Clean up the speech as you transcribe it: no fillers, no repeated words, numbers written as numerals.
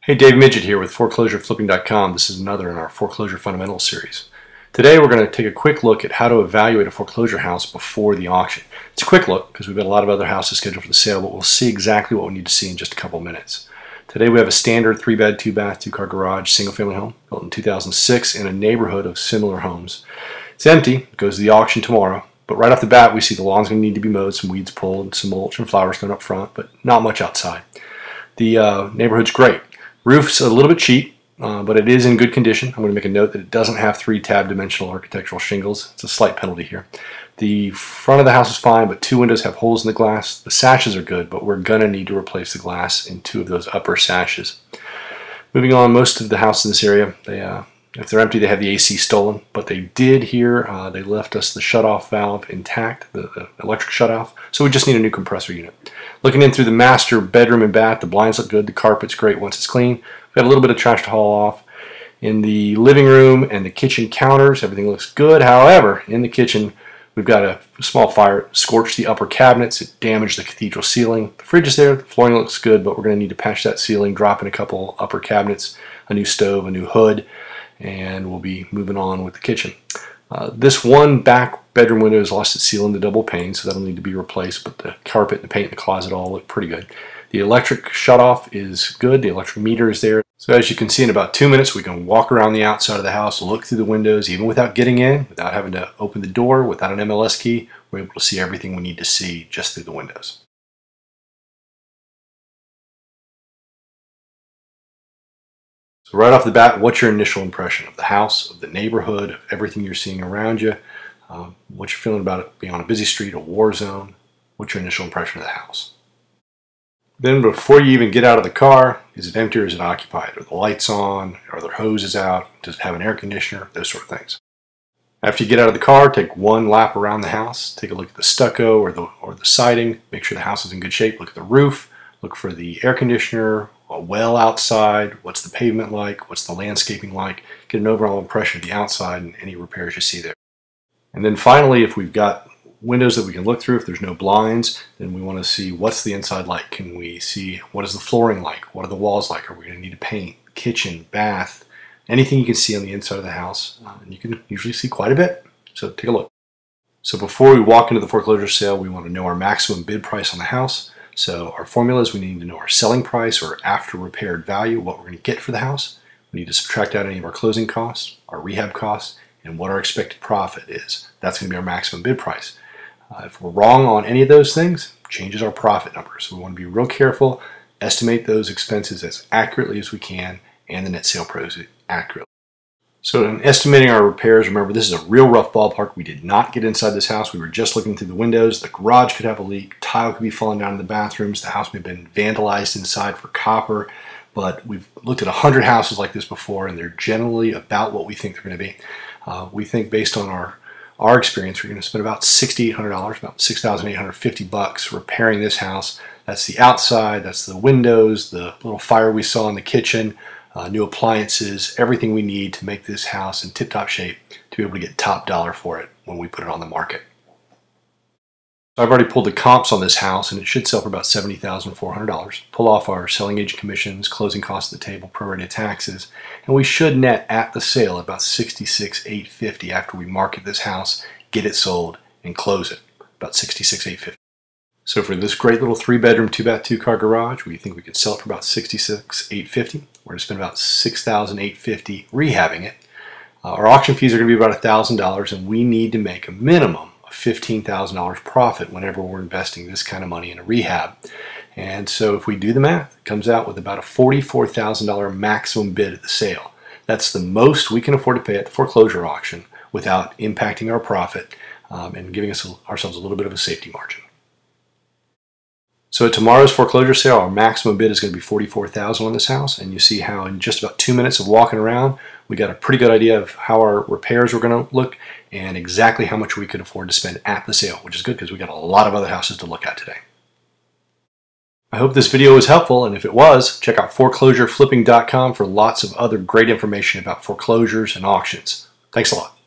Hey, Dave Midget here with ForeclosureFlipping.com. This is another in our Foreclosure Fundamentals series. Today we're going to take a quick look at how to evaluate a foreclosure house before the auction. It's a quick look because we've got a lot of other houses scheduled for the sale, but we'll see exactly what we need to see in just a couple minutes. Today we have a standard 3-bed, 2-bath, 2-car garage, single-family home built in 2006 in a neighborhood of similar homes. It's empty. It goes to the auction tomorrow. But right off the bat, we see the lawn's going to need to be mowed, some weeds pulled, some mulch and flowers thrown up front, but not much outside. The neighborhood's great. Roof's a little bit cheap, but it is in good condition. I'm going to make a note that it doesn't have 3-tab dimensional architectural shingles. It's a slight penalty here. The front of the house is fine, but 2 windows have holes in the glass. The sashes are good, but we're going to need to replace the glass in 2 of those upper sashes. Moving on, most of the houses in this area, if they're empty, they have the AC stolen, but they did here. They left us the shutoff valve intact, the electric shutoff, so we just need a new compressor unit. Looking in through the master bedroom and bath, the blinds look good, the carpet's great once it's clean. We've got a little bit of trash to haul off. In the living room and the kitchen counters, everything looks good. However, in the kitchen, we've got a small fire, scorched the upper cabinets, it damaged the cathedral ceiling. The fridge is there, the flooring looks good, but we're going to need to patch that ceiling, drop in a couple upper cabinets, a new stove, a new hood, and we'll be moving on with the kitchen. This one back bedroom window has lost its seal in the double pane, so that'll need to be replaced, but the carpet and the paint in the closet all look pretty good. The electric shutoff is good, the electric meter is there. So as you can see, in about 2 minutes we can walk around the outside of the house, look through the windows, even without getting in, without having to open the door, without an MLS key. We're able to see everything we need to see just through the windows. So right off the bat, what's your initial impression of the house, of the neighborhood, of everything you're seeing around you? What you're feeling about it being on a busy street, a war zone? What's your initial impression of the house? Then before you even get out of the car, is it empty or is it occupied? Are the lights on? Are there hoses out? Does it have an air conditioner? Those sort of things. After you get out of the car, take one lap around the house. Take a look at the stucco or the siding. Make sure the house is in good shape. Look at the roof. Look for the air conditioner, a well outside. What's the pavement like? What's the landscaping like? Get an overall impression of the outside and any repairs you see there. And then finally, if we've got windows that we can look through, if there's no blinds, then we want to see what's the inside like. Can we see what is the flooring like? What are the walls like? Are we going to need to paint? Kitchen, bath, anything you can see on the inside of the house. And you can usually see quite a bit. So take a look. So before we walk into the foreclosure sale, we want to know our maximum bid price on the house. So our formula is we need to know our selling price or after repaired value, what we're going to get for the house. We need to subtract out any of our closing costs, our rehab costs, and what our expected profit is. That's going to be our maximum bid price. If we're wrong on any of those things, changes our profit numbers. So we want to be real careful, estimate those expenses as accurately as we can, and the net sale proceeds accurately. So in estimating our repairs, remember this is a real rough ballpark. We did not get inside this house. We were just looking through the windows. The garage could have a leak. Tile could be falling down in the bathrooms. The house may have been vandalized inside for copper. But we've looked at 100 houses like this before, and they're generally about what we think they're going to be. We think based on our experience, we're going to spend about $6,800, about $6,850 repairing this house. That's the outside, that's the windows, the little fire we saw in the kitchen, new appliances, everything we need to make this house in tip-top shape to be able to get top dollar for it when we put it on the market. So I've already pulled the comps on this house, and it should sell for about $70,400. Pull off our selling agent commissions, closing costs of the table, prorated taxes, and we should net at the sale about $66,850 after we market this house, get it sold, and close it, about $66,850. So for this great little 3-bedroom, 2-bath, 2-car garage, we think we could sell it for about $66,850. We're going to spend about $6,850 rehabbing it. Our auction fees are going to be about $1,000, and we need to make a minimum of $15,000 profit whenever we're investing this kind of money in a rehab. And so if we do the math, it comes out with about a $44,000 maximum bid at the sale. That's the most we can afford to pay at the foreclosure auction without impacting our profit and giving ourselves a little bit of a safety margin. So at tomorrow's foreclosure sale, our maximum bid is going to be $44,000 on this house, and you see how in just about 2 minutes of walking around, we got a pretty good idea of how our repairs were going to look and exactly how much we could afford to spend at the sale, which is good because we got a lot of other houses to look at today. I hope this video was helpful, and if it was, check out ForeclosureFlipping.com for lots of other great information about foreclosures and auctions. Thanks a lot.